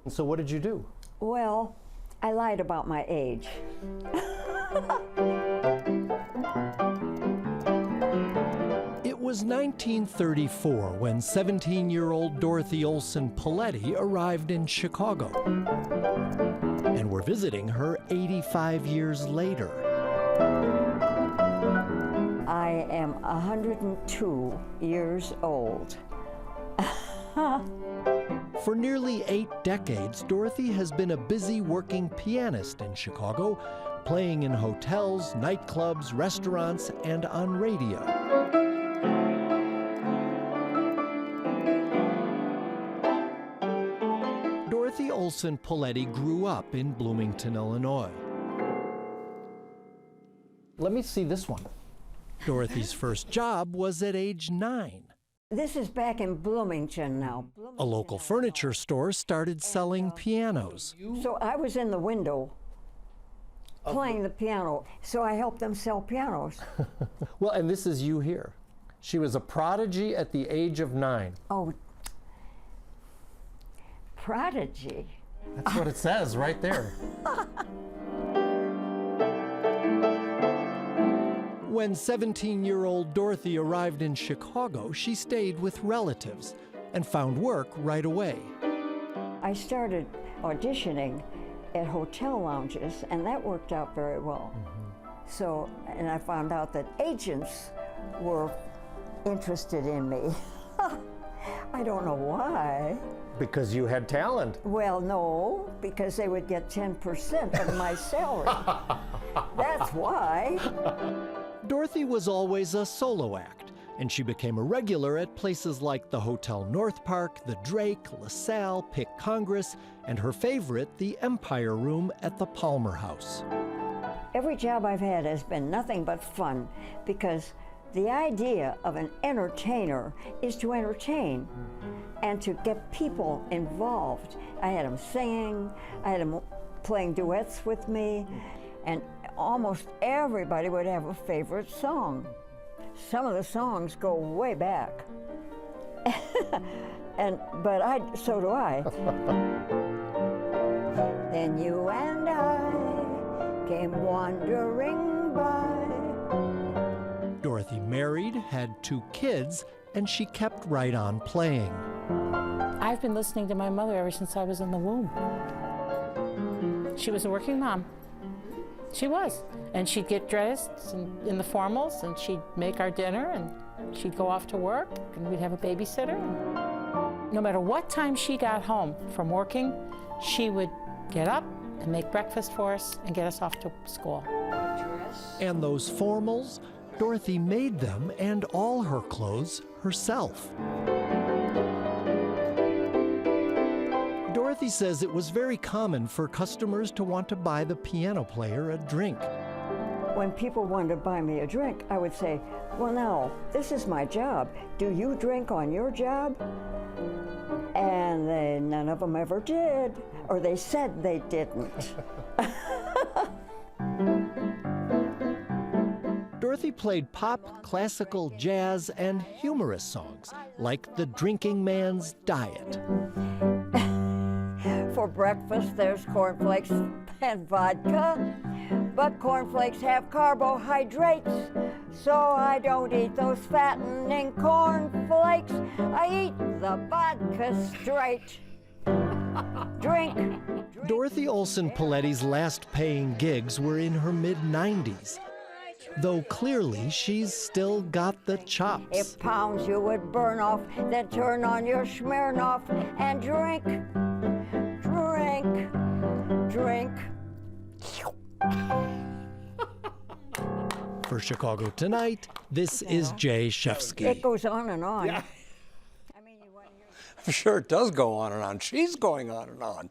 So what did you do? Well, I lied about my age. It was 1934 when 17-year-old Dorothy Olson Paletti arrived in Chicago. And we're visiting her 85 years later. I am 102 years old. For nearly 8 decades, Dorothy has been a busy working pianist in Chicago, playing in hotels, nightclubs, restaurants, and on radio. Dorothy Olson Paletti grew up in Bloomington, Illinois. Let me see this one. Dorothy's first job was at age 9. This is back in Bloomington now. A local furniture store started selling pianos. So I was in the window playing the piano, so I helped them sell pianos. Well, and this is you here. She was a prodigy at the age of 9. Oh, prodigy. That's what it says right there. When 17-year-old Dorothy arrived in Chicago, she stayed with relatives and found work right away. I started auditioning at hotel lounges, and that worked out very well. So, and I found out that agents were interested in me. I don't know why. Because you had talent. Well, no, because they would get 10% of my salary. That's why. Dorothy was always a solo act, and she became a regular at places like the Hotel North Park, the Drake, LaSalle, Pick Congress, and her favorite, the Empire Room at the Palmer House. Every job I've had has been nothing but fun, because the idea of an entertainer is to entertain and to get people involved. I had them singing, I had them playing duets with me, and almost everybody would have a favorite song. Some of the songs go way back. But so do I. Then you and I came wandering by. Dorothy married, had 2 kids, and she kept right on playing. I've been listening to my mother ever since I was in the womb. She was a working mom. She was. And she'd get dressed in the formals, and she'd make our dinner, and she'd go off to work, and we'd have a babysitter. No matter what time she got home from working, she would get up and make breakfast for us and get us off to school. And those formals, Dorothy made them and all her clothes herself. Dorothy says it was very common for customers to want to buy the piano player a drink. When people wanted to buy me a drink, I would say, well, no, this is my job. Do you drink on your job? And none of them ever did, or they said they didn't. Dorothy played pop, classical, jazz, and humorous songs, like The Drinking Man's Diet. For breakfast, there's cornflakes and vodka, but cornflakes have carbohydrates, so I don't eat those fattening cornflakes. I eat the vodka straight. Drink. Dorothy Olson Paletti's last paying gigs were in her mid-90s, though clearly she's still got the chops. If pounds you would burn off, then turn on your Smirnoff and drink. Drink. Drink. For Chicago Tonight, this is Jay Shefsky. It goes on and on. Yeah. I'm sure it does go on and on. She's going on and on.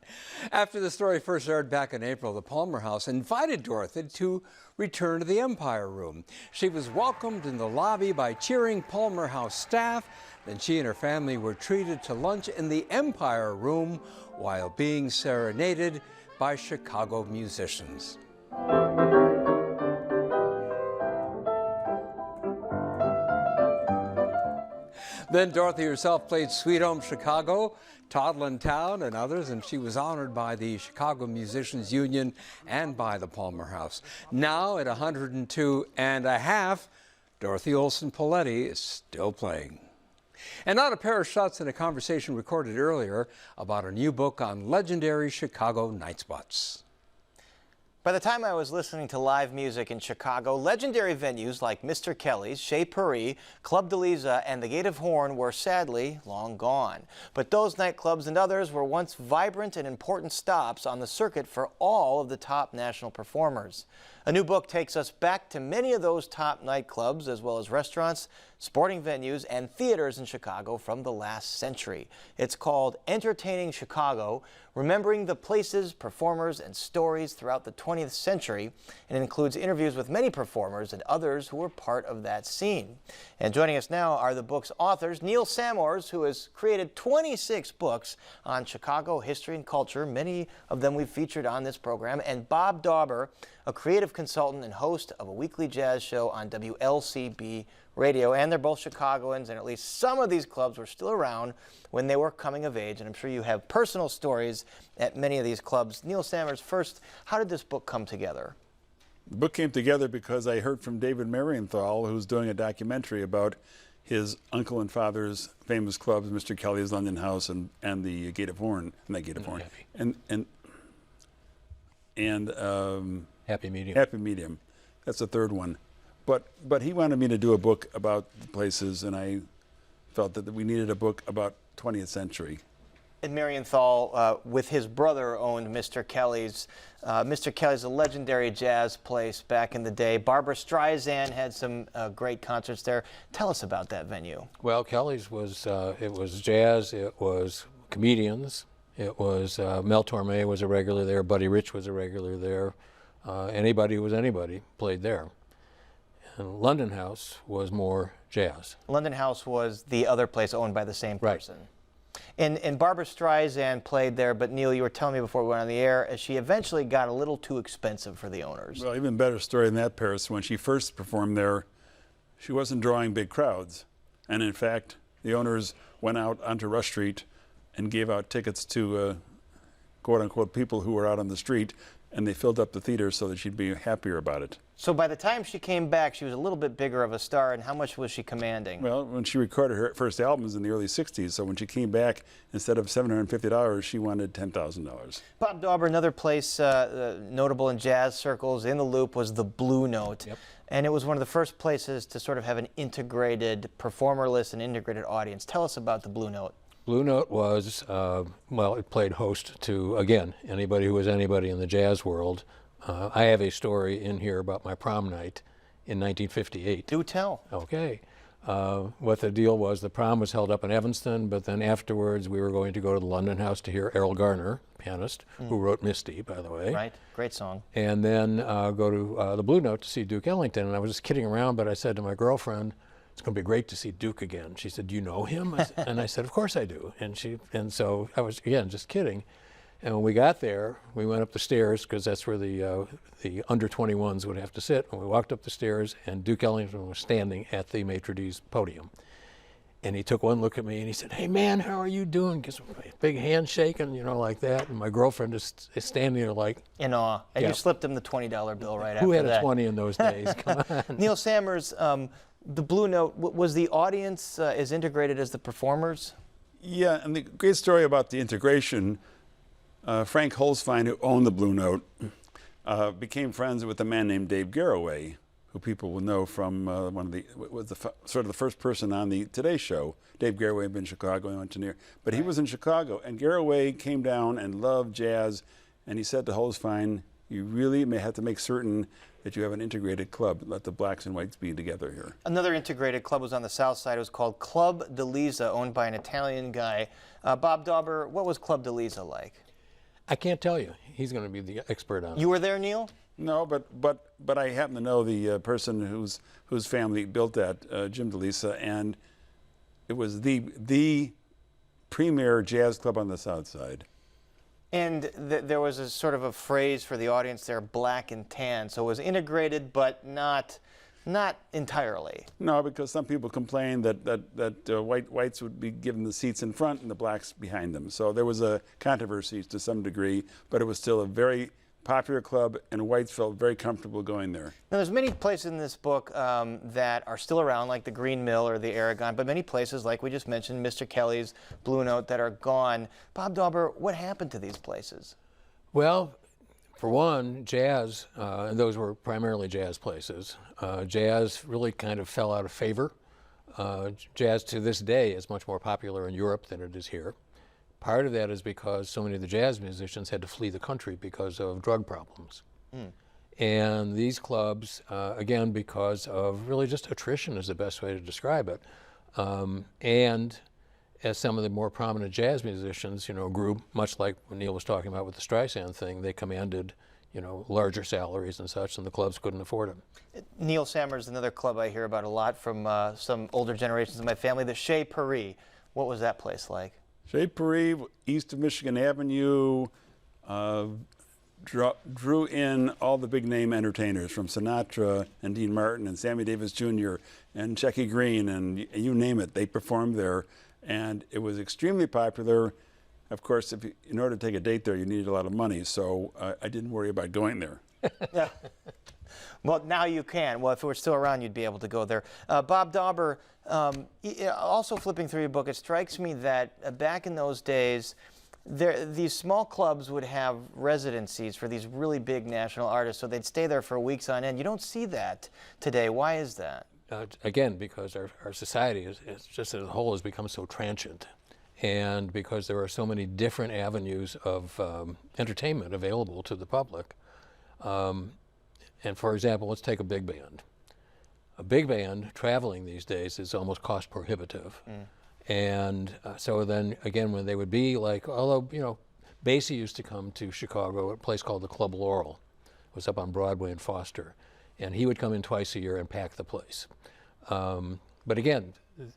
After the story first aired back in April, the Palmer House invited Dorothy to return to the Empire Room. She was welcomed in the lobby by cheering Palmer House staff. Then she and her family were treated to lunch in the Empire Room while being serenaded by Chicago musicians. Then Dorothy herself played Sweet Home Chicago, Toddlin' Town, and others, and she was honored by the Chicago Musicians Union and by the Palmer House. Now, at 102 and a half, Dorothy Olson Poletti is still playing. And not a pair of shots in a conversation recorded earlier about a new book on legendary Chicago night spots. By the time I was listening to live music in Chicago, legendary venues like Mr. Kelly's, Chez Paris, Club de Lisa, and the Gate of Horn were sadly long gone. But those nightclubs and others were once vibrant and important stops on the circuit for all of the top national performers. A new book takes us back to many of those top nightclubs, as well as restaurants, sporting venues, and theaters in Chicago from the last century. It's called Entertaining Chicago, Remembering the Places, Performers, and Stories Throughout the 20th Century, and it includes interviews with many performers and others who were part of that scene. And joining us now are the book's authors, Neil Samors, who has created 26 books on Chicago history and culture, many of them we've featured on this program, and Bob Dauber, a creative consultant and host of a weekly jazz show on WLCB radio. And they're both Chicagoans, and at least some of these clubs were still around when they were coming of age, and I'm sure you have personal stories at many of these clubs. Neil Samors, first, how did this book come together? The book came together because I heard from David Marienthal, who's doing a documentary about his uncle and father's famous clubs, Mr. Kelly's London House and the Gate of Horn, not Gate of Horn, and Happy Medium. Happy Medium. That's the third one. But he wanted me to do a book about the places, and I felt that we needed a book about 20th century. And Marienthal, with his brother, owned Mr. Kelly's. Mr. Kelly's a legendary jazz place back in the day. Barbra Streisand had some great concerts there. Tell us about that venue. Well, Kelly's was, it was jazz, it was comedians, it was, Mel Torme was a regular there, Buddy Rich was a regular there. Anybody who was anybody played there. And London House was more jazz. London House was the other place owned by the same person. Right. And Barbra Streisand played there, but Neil, you were telling me before we went on the air, she eventually got a little too expensive for the owners. Well, even better story than that, Paris. When she first performed there, she wasn't drawing big crowds. And in fact, the owners went out onto Rush Street and gave out tickets to quote-unquote people who were out on the street, and they filled up the theater so that she'd be happier about it. So by the time she came back, she was a little bit bigger of a star, and how much was she commanding? Well, when she recorded her first albums in the early 60s, so when she came back, instead of $750, she wanted $10,000. Bob Dauber, another place notable in jazz circles in the Loop was the Blue Note. Yep. And it was one of the first places to sort of have an integrated performer list and integrated audience. Tell us about the Blue Note. Blue Note was, well, it played host to, again, anybody who was anybody in the jazz world. I have a story in here about my prom night in 1958. Do tell. Okay. What the deal was, the prom was held up in Evanston, but then afterwards we were going to go to the London House to hear Errol Garner, pianist, who wrote Misty, by the way. Right, great song. And then go to the Blue Note to see Duke Ellington. And I was just kidding around, but I said to my girlfriend, it's going to be great to see Duke again. She said, do you know him? And I said, of course I do. And so I was, again, just kidding. And when we got there, we went up the stairs, because that's where the under 21s would have to sit. And we walked up the stairs, and Duke Ellington was standing at the maitre d's podium. And he took one look at me, and he said, hey, man, how are you doing? Gives me a big handshake, you know, like that. And my girlfriend is standing there like... in awe. And you slipped him the $20 bill right after that. Who had a 20 in those days? Come on. Neil Samors, the Blue Note, was the audience as integrated as the performers? Yeah, and the great story about the integration, Frank Holzfein, who owned the Blue Note, became friends with a man named Dave Garroway, who people will know from sort of the first person on the Today Show. Dave Garroway had been in Chicago, he went to New York, but he was in Chicago, and Garroway came down and loved jazz, and he said to Holzfein, you really may have to make certain that you have an integrated club. Let the blacks and whites be together here. Another integrated club was on the south side. It was called Club de Lisa, owned by an Italian guy. Bob Dauber, what was Club de Lisa like? I can't tell you. He's going to be the expert on it. You were there, Neil? No, but I happen to know the person whose family built that, Jim de Lisa, and it was the premier jazz club on the south side. And there was a sort of a phrase for the audience there, black and tan. So it was integrated, but not entirely. No, because some people complained that whites would be given the seats in front and the blacks behind them. So there was a controversy to some degree, but it was still a very popular club, and whites felt very comfortable going there. Now, there's many places in this book that are still around, like the Green Mill or the Aragon, but many places, like we just mentioned, Mr. Kelly's, Blue Note, that are gone. Bob Dauber, what happened to these places? Well, for one, jazz, and those were primarily jazz places. Jazz really kind of fell out of favor. Jazz to this day is much more popular in Europe than it is here. Part of that is because so many of the jazz musicians had to flee the country because of drug problems. And these clubs, again, because of really just attrition is the best way to describe it. And as some of the more prominent jazz musicians, grew, much like what Neil was talking about with the Streisand thing, they commanded, larger salaries and such, and the clubs couldn't afford them. Neil Sammers, another club I hear about a lot from some older generations of my family, the Chez Paris. What was that place like? Chez Paris, east of Michigan Avenue, drew in all the big name entertainers from Sinatra and Dean Martin and Sammy Davis Jr. and Shecky Green, and you name it, they performed there. And it was extremely popular. Of course, in order to take a date there, you needed a lot of money, so I didn't worry about going there. Yeah. Well, now you can. Well, if it were still around, you'd be able to go there. Bob Dauber, also flipping through your book, it strikes me that back in those days, these small clubs would have residencies for these really big national artists, so they'd stay there for weeks on end. You don't see that today. Why is that? Again, because our society is just as a whole has become so transient, and because there are so many different avenues of entertainment available to the public. And for example, let's take a big band. A big band traveling these days is almost cost prohibitive. And so then again, when they would be like, although, Basie used to come to Chicago at a place called the Club Laurel. It was up on Broadway and Foster. And he would come in twice a year and pack the place. But again,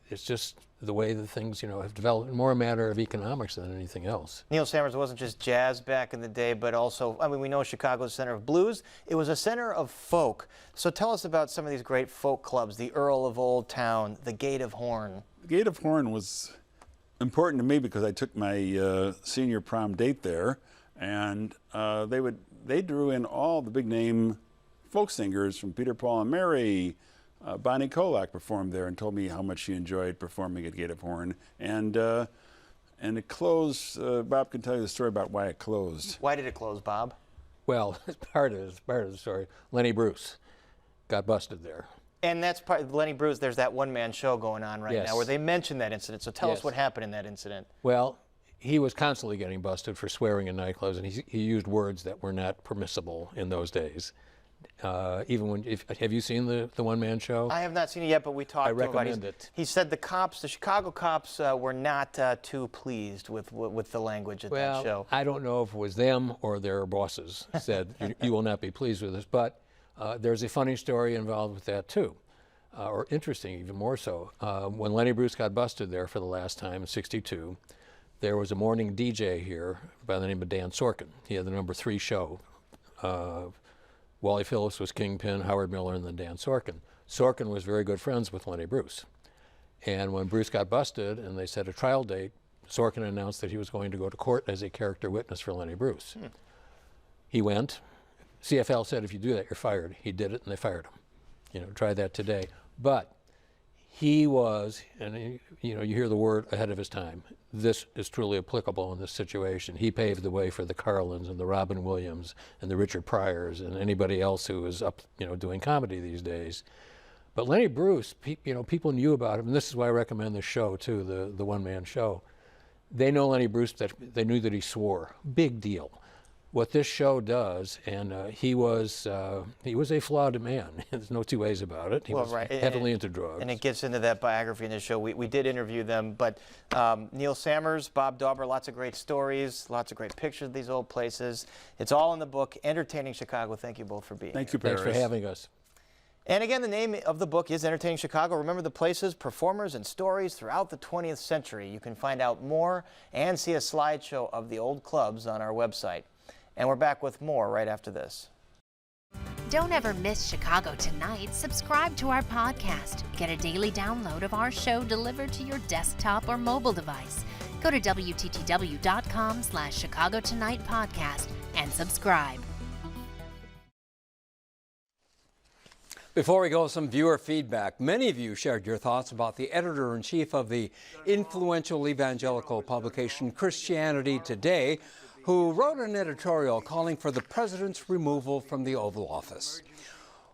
it's just the way that things, have developed, more a matter of economics than anything else. Neil Sammers wasn't just jazz back in the day, but also, we know Chicago's a center of blues. It was a center of folk. So tell us about some of these great folk clubs, the Earl of Old Town, the Gate of Horn. The Gate of Horn was important to me because I took my senior prom date there, and they drew in all the big name folk singers from Peter, Paul, and Mary. Bonnie Kolak performed there and told me how much she enjoyed performing at Gate of Horn. And it closed. Bob can tell you the story about why it closed. Why did it close, Bob? Well, part of the story. Lenny Bruce got busted there. And that's part of Lenny Bruce. There's that one-man show going on right Yes. now where they mentioned that incident. So tell Yes. us what happened in that incident. Well, he was constantly getting busted for swearing in nightclubs, and he used words that were not permissible in those days. Even when, have you seen the one-man show? I have not seen it yet, but we talked I to him about recommend it. He said the Chicago cops were not too pleased with the language at that show. I don't know if it was them or their bosses said, you will not be pleased with this, but there's a funny story involved with that too, or interesting even more so. When Lenny Bruce got busted there for the last time in '62, there was a morning DJ here by the name of Dan Sorkin. He had the number 3 show. Wally Phillips was Kingpin, Howard Miller, and then Dan Sorkin. Sorkin was very good friends with Lenny Bruce. And when Bruce got busted and they set a trial date, Sorkin announced that he was going to go to court as a character witness for Lenny Bruce. He went. CFL said, if you do that, you're fired. He did it, and they fired him. Try that today. But he was, and you hear the word ahead of his time. This is truly applicable in this situation. He paved the way for the Carlins and the Robin Williams and the Richard Pryors and anybody else who is up, doing comedy these days. But Lenny Bruce, people knew about him, and this is why I recommend this show too, the one-man show. They know Lenny Bruce, that they knew that he swore. Big deal. What this show does, and he was a flawed man. There's no two ways about it. He was heavily into drugs. And it gets into that biography in this show. We did interview them, but Neil Sammers, Bob Dauber, lots of great stories, lots of great pictures of these old places. It's all in the book, Entertaining Chicago. Thank you both for being here. Thank you, Paris. Thanks for having us. And again, the name of the book is Entertaining Chicago. Remember the places, performers, and stories throughout the 20th century. You can find out more and see a slideshow of the old clubs on our website. And we're back with more right after this. Don't ever miss Chicago Tonight. Subscribe to our podcast. Get a daily download of our show delivered to your desktop or mobile device. Go to WTTW.com/Chicago Tonight podcast and subscribe. Before we go, some viewer feedback. Many of you shared your thoughts about the editor-in-chief of the influential evangelical publication Christianity Today, who wrote an editorial calling for the president's removal from the Oval Office.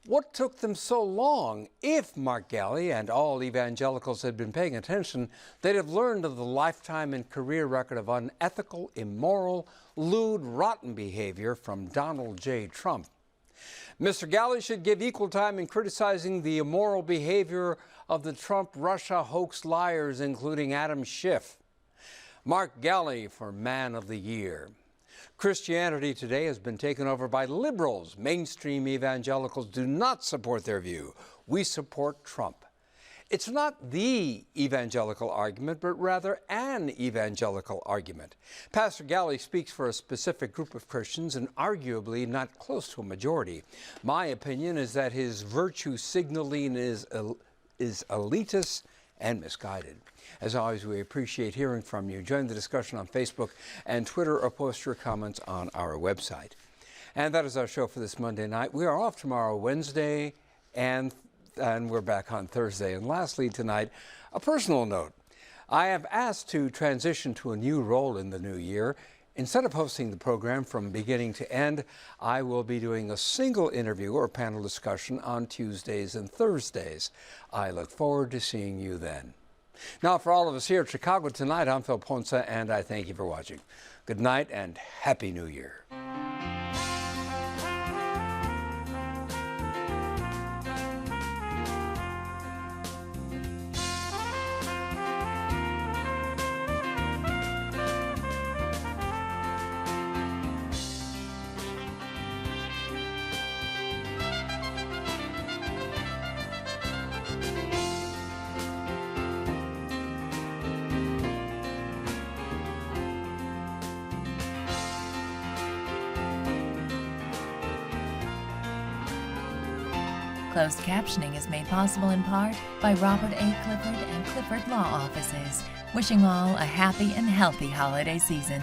What took them so long? If Mark Galli and all evangelicals had been paying attention, they'd have learned of the lifetime and career record of unethical, immoral, lewd, rotten behavior from Donald J. Trump. Mr. Galli should give equal time in criticizing the immoral behavior of the Trump-Russia hoax liars, including Adam Schiff. Mark Galli for Man of the Year. Christianity Today has been taken over by liberals. Mainstream evangelicals do not support their view. We support Trump. It's not the evangelical argument, but rather an evangelical argument. Pastor Galli speaks for a specific group of Christians and arguably not close to a majority. My opinion is that his virtue signaling is elitist and misguided. As always, we appreciate hearing from you. Join the discussion on Facebook and Twitter or post your comments on our website. And that is our show for this Monday night. We are off tomorrow, Wednesday, and we're back on Thursday. And lastly tonight, a personal note. I have asked to transition to a new role in the new year. Instead of hosting the program from beginning to end, I will be doing a single interview or panel discussion on Tuesdays and Thursdays. I look forward to seeing you then. Now, for all of us here at Chicago Tonight, I'm Phil Ponce, and I thank you for watching. Good night and Happy New Year. Closed captioning is made possible in part by Robert A. Clifford and Clifford Law Offices, wishing all a happy and healthy holiday season.